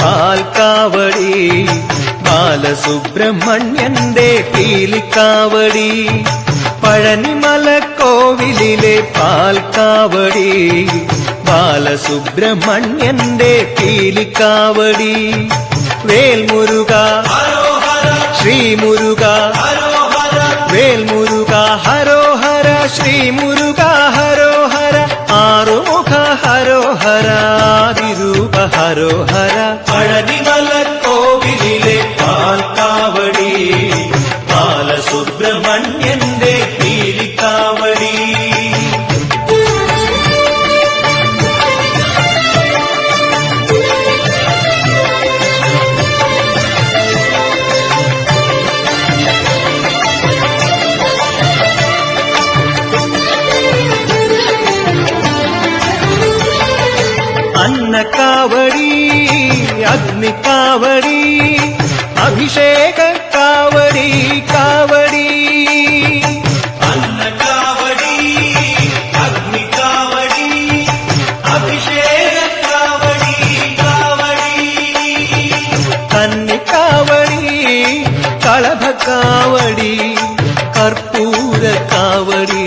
പാൽക്കാവടി, ബാലസുബ്രഹ്മണ്യന്റെ പീലിക്കാവടി, പഴനിമലക്കോവിലിലെ പാൽക്കാവടി, ബാലസുബ്രഹ്മണ്യന്റെ പീലിക്കാവടി. വേൽമുരുക ശ്രീമുരുക, വേൽമുരുക ഹരോഹര, ശ്രീമുരുക ഹരോഹര, ആറുമുഖ ഹരോഹര, ആദിരൂപ ഹരോഹര. പഴനിമലക്കോവിലിലെ പാൽക്കാവടി, ബാലസുബ്രഹ്മണ്യന്റെ പീലിക്കാവടി. അന്നക്കാവടി, അഗ്നിക്കാവടി, അഭിഷേക കാവടി, കാവടി. അന്നക്കാവടി, അഗ്നിക്കാവടി, അഭിഷേക കാവടി, കാവടി. കന്നിക്കാവടി, കളഭക്കാവടി, കർപ്പൂര കാവടി,